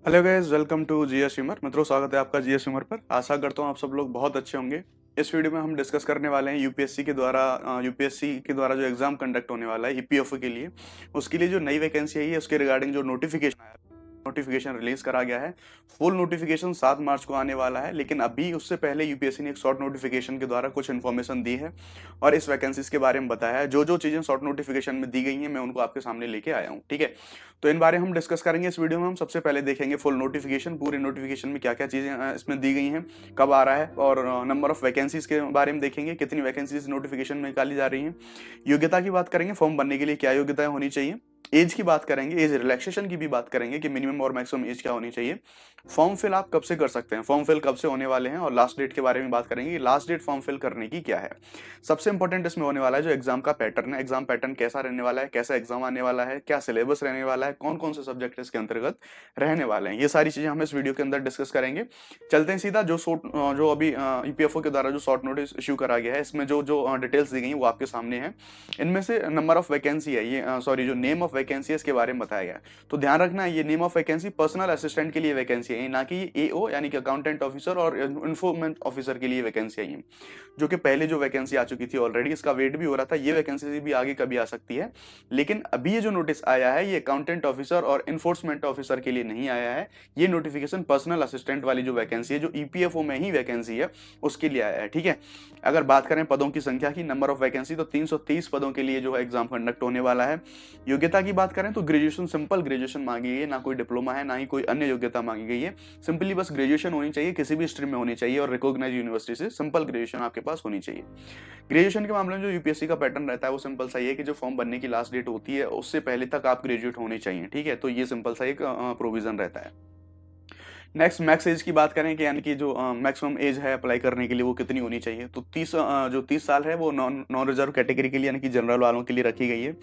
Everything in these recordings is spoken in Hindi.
Hello guys, welcome to GS streamer. मित्रों, स्वागत है आपका जीएस स्ट्रीमर पर। आशा करता हूँ आप सब लोग बहुत अच्छे होंगे। इस वीडियो में हम डिस्कस करने वाले हैं यूपीएससी के द्वारा जो एग्जाम कंडक्ट होने वाला है ईपीएफओ के लिए, उसके लिए जो नई वैकेंसी आई है उसके रिगार्डिंग जो नोटिफिकेशन रिलीज करा गया है। फुल नोटिफिकेशन 7 मार्च को आने वाला है, लेकिन अभी उससे पहले यूपीएससी ने एक शॉर्ट नोटिफिकेशन के द्वारा कुछ इन्फॉर्मेशन दी है और इस वैकेंसीज के बारे में बताया है। जो जो चीजें शॉर्ट नोटिफिकेशन में दी गई हैं मैं उनको आपके सामने लेके आया हूँ। ठीक है, तो इन बारे हम डिस्कस करेंगे इस वीडियो में। हम सबसे पहले देखेंगे फुल नोटिफिकेशन, पूरे नोटिफिकेशन में क्या क्या चीजें इसमें दी गई हैं, कब आ रहा है, और नंबर ऑफ वैकेंसीज के बारे में देखेंगे, कितनी वैकेंसीज नोटिफिकेशन में निकाली जा रही हैं। योग्यता की बात करेंगे, फॉर्म भरने के लिए क्या योग्यता होनी चाहिए। एज की बात करेंगे, एज रिलैक्सेशन की भी बात करेंगे कि मिनिमम और मैक्सिमम एज क्या होनी चाहिए। फॉर्म फिल आप कब से कर सकते हैं, फॉर्म फिल कब से होने वाले हैं, और लास्ट डेट के बारे में बात करेंगे, लास्ट डेट फॉर्म फिल करने की क्या है। सबसे इंपॉर्टेंट इसमें होने वाला है जो एग्जाम का पैटर्न है, एग्जाम पैटर्न कैसा रहने वाला है, कैसा एग्जाम आने वाला है, क्या सिलेबस रहने वाला है, कौन कौन से सब्जेक्ट इसके अंतर्गत रहने वाले हैं। ये सारी चीजें हम इस वीडियो के अंदर डिस्कस करेंगे। चलते हैं सीधा जो अभी ईपीएफओ के द्वारा जो शॉर्ट नोटिस इशू करा गया है, इसमें जो जो डिटेल्स दी गई हैं वो आपके सामने है। इनमें से नंबर ऑफ वैकेंसी है, ये सॉरी जो नेम ऑफ वैकेंसी है इसके बारे में बताया गया है। तो ध्यान रखना है, ये name of vacancy personal assistant के लिए वैकेंसी है, ना कि एओ यानी कि अकाउंटेंट ऑफिसर और इन्फॉर्मेंट ऑफिसर के लिए वैकेंसी है, जो कि पहले जो वैकेंसी आ चुकी थी ऑलरेडी। इसका वेट भी हो रहा था, ये वैकेंसी भी आगे कभी आ सकती है। लेकिन अभी ये जो नोटिस आया है ये अकाउंटेंट ऑफिसर और इन्फोर्समेंट ऑफिसर के लिए नहीं आया है। ये नोटिफिकेशन पर्सनल असिस्टेंट वाली जो वैकेंसी है, जो ईपीएफओ में ही वैकेंसी है, उसके लिए आया है। ठीक है, अगर बात करें पदों की संख्या की, नंबर ऑफ वैकेंसी, तो 330 पदों के लिए जो है एग्जाम कंडक्ट होने वाला है। योग्यता की बात करें तो ग्रेजुएशन, सिंपल ग्रेजुएशन मांगी गई है, ना कोई डिप्लोमा है ना ही कोई अन्य योग्यता मांगी गई है। सिंपली बस ग्रेजुएशन होनी चाहिए, किसी भी स्ट्रीम में होनी चाहिए और रिकॉग्नाइज यूनिवर्सिटी से सिंपल ग्रेजुएशन आपके पास होनी चाहिए। ग्रेजुएशन के मामले में जो यूपीएससी का पैटर्न रहता है वो सिंपल सा ही है कि जो फॉर्म भरने की लास्ट डेट होती है उससे पहले तक आप ग्रेजुएट होने चाहिए। ठीक है, तो ये सिंपल सा एक प्रोविजन रहता है। नेक्स्ट, मैक्स एज की बात करें कि यानी कि जो मैक्सिमम एज है अप्लाई करने के लिए वो कितनी होनी चाहिए, तो 30 साल है वो नॉन नॉन रिजर्व कैटेगरी के लिए यानी कि जनरल वालों के लिए रखी गई है।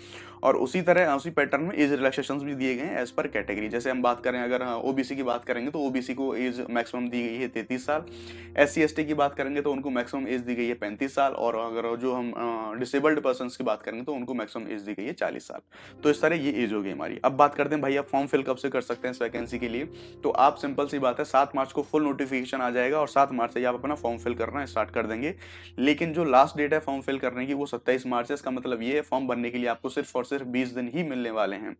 और उसी तरह उसी पैटर्न में एज रिलैक्सेशन भी दिए गए हैं एज पर कैटेगरी। जैसे हम बात करें, अगर ओबीसी की बात करेंगे तो ओबीसी को एज मैक्सिमम दी गई है 33 साल। एससी एसटी की बात करेंगे तो उनको मैक्सिमम एज दी गई है 35 साल। और अगर जो हम डिसेबल्ड पर्सन की बात करेंगे तो उनको मैक्सिमम एज दी गई है 40 साल। तो इस तरह ये एज हो गई हमारी। अब बात करते हैं भाई आप फॉर्म फिल कब से कर सकते हैं इस वैकेंसी के लिए। तो आप सिंपल सी बात है, 7 मार्च को फुल नोटिफिकेशन आ जाएगा और 7 मार्च से ही आप अपना फॉर्म फिल करना स्टार्ट कर देंगे। लेकिन जो लास्ट डेट है फॉर्म फिल करने की वो 27 मार्च है। इसका मतलब ये है फॉर्म भरने के लिए आपको सिर्फ और सिर्फ 20 दिन ही मिलने वाले हैं।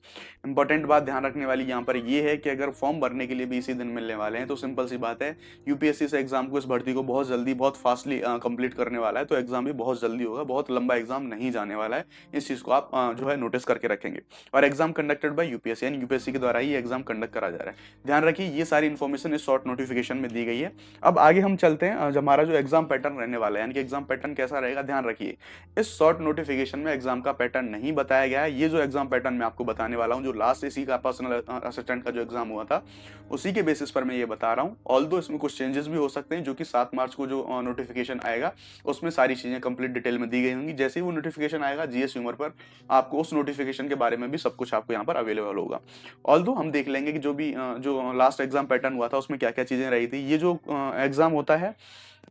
इंपॉर्टेंट बात ध्यान रखने वाली यहाँ पर ये है कि अगर फॉर्म भरने के लिए 20 ही दिन मिलने वाले हैं तो सिंपल सी बात है, यूपीएससी से एग्जाम को, इस भर्ती को बहुत जल्दी बहुत फास्टली कंप्लीट करने वाला है। तो एग्जाम भी बहुत जल्दी होगा, बहुत लंबा एग्जाम नहीं जाने वाला है। इस चीज को आप जो है नोटिस करके रखेंगे। और एग्जाम कंडक्टेड बाय यूपीएससी, यानी यूपीएससी के द्वारा ही एग्जाम कंडक्ट करा जा रहा है। ध्यान रखिए, ये सारी इन्फॉर्मेशन इस शॉर्ट नोटिफिकेशन में दी गई है। अब आगे हम चलते हैं, हमारा जो एग्जाम पैटर्न रहने वाला है, यानी कि एग्जाम पैटर्न कैसा रहेगा। ध्यान रखिए, इस शॉर्ट नोटिफिकेशन में एग्जाम का पैटर्न नहीं बताया गया है। ये जो एग्जाम पैटर्न मैं आपको बताने वाला हूं, जो लास्ट इसी का पर्सनल असिस्टेंट का जो एग्जाम हुआ था उसी के बेसिस पर मैं ये बता रहा हूं। ऑल्दो इसमें कुछ चेंजेस भी हो सकते हैं, जो कि 7 मार्च को जो नोटिफिकेशन आएगा उसमें सारी चीजें कंप्लीट डिटेल में दी गई होंगी। जैसे ही वो नोटिफिकेशन आएगा जीएस ह्यूमर पर, आपको उस नोटिफिकेशन के बारे में भी सब कुछ आपको यहाँ पर अवेलेबल होगा। ऑल्दो हम देख लेंगे कि जो भी जो लास्ट एग्जाम पैटर्न हुआ था उसमें क्या क्या चीजें रही थी। ये जो एग्जाम होता है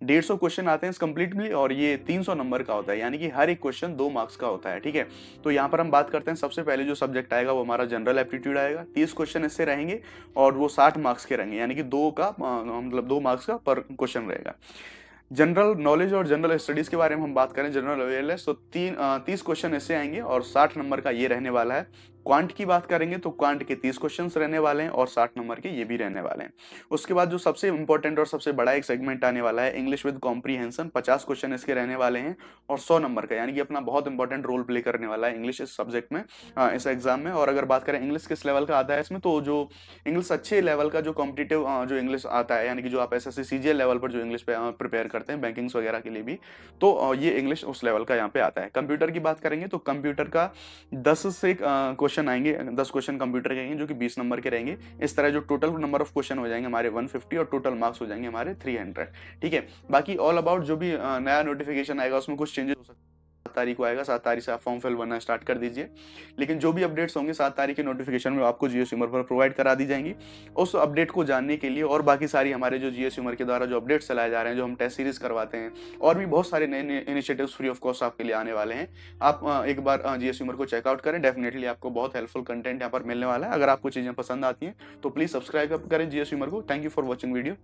150 क्वेश्चन आते हैं इस कंप्लीटली, और ये 300 नंबर का होता है, यानी कि हर एक क्वेश्चन 2 मार्क्स का होता है। ठीक है, तो यहाँ पर हम बात करते हैं, सबसे पहले जो सब्जेक्ट आएगा वो हमारा जनरल एप्टीट्यूड आएगा। 30 क्वेश्चन इससे रहेंगे और वो 60 मार्क्स के रहेंगे, यानी कि 2 मार्क्स का पर क्वेश्चन रहेगा। जनरल नॉलेज और जनरल स्टडीज के बारे में हम बात करें, जनरल अवेयरनेस, तो 30 क्वेश्चन इससे आएंगे और 60 नंबर का ये रहने वाला है। क्वांट की बात करेंगे तो क्वांट के 30 क्वेश्चंस रहने वाले हैं और 60 नंबर के ये भी रहने वाले हैं। उसके बाद जो सबसे इंपॉर्टेंट और सबसे बड़ा एक सेगमेंट आने वाला है, इंग्लिश विद कॉम्प्रीहेंशन, 50 क्वेश्चन इसके रहने वाले हैं और 100 नंबर का, यानी कि अपना बहुत इंपॉर्टेंट रोल प्ले करने वाला है इंग्लिश इस सब्जेक्ट में, इस एग्जाम में। और अगर बात करें इंग्लिश किस लेवल का आता है इसमें, तो जो इंग्लिश अच्छे लेवल का जो कॉम्पिटिटिव जो इंग्लिश आता है, यानी कि जो आप एसएससी सीजीएल लेवल पर जो इंग्लिश प्रिपेयर करते हैं बैंकिंग्स वगैरह के लिए भी, तो ये इंग्लिश उस लेवल का यहाँ पे आता है। कंप्यूटर की बात करेंगे तो कंप्यूटर का 10 से क्वेश्चन आएंगे, 10 क्वेश्चन कंप्यूटर के आएंगे जो कि 20 नंबर के रहेंगे। इस तरह जो टोटल नंबर ऑफ क्वेश्चन हो जाएंगे हमारे 150 और टोटल मार्क्स हो जाएंगे हमारे 300। ठीक है, बाकी ऑल अबाउट जो भी नया नोटिफिकेशन आएगा उसमें कुछ चेंजेस हो सकते हैं। तारीख को आएगा, 7 तारीख से आप फॉर्म फिल भरना स्टार्ट कर दीजिए। लेकिन जो भी अपडेट्स होंगे 7 तारीख के नोटिफिकेशन में आपको जीएस ह्यूमर पर प्रोवाइड करा दी जाएंगी। उस अपडेट को जानने के लिए और बाकी सारी हमारे जो जीएस ह्यूमर के द्वारा जो अपडेट्स चलाए जा रहे हैं, जो हम टेस्ट सीरीज करवाते हैं, और भी बहुत सारे नए नए इनिशिएटिव्स फ्री ऑफ कॉस्ट आपके लिए आने वाले हैं। आप एक बार जीएस ह्यूमर को चेकआउट करें, डेफिनेटली आपको बहुत हेल्पफुल कंटेंट यहाँ पर मिलने वाला है। अगर आपको चीज़ें पसंद आती हैं तो प्लीज़ सब्सक्राइब करें जीएस ह्यूमर को। Thank you for watching video.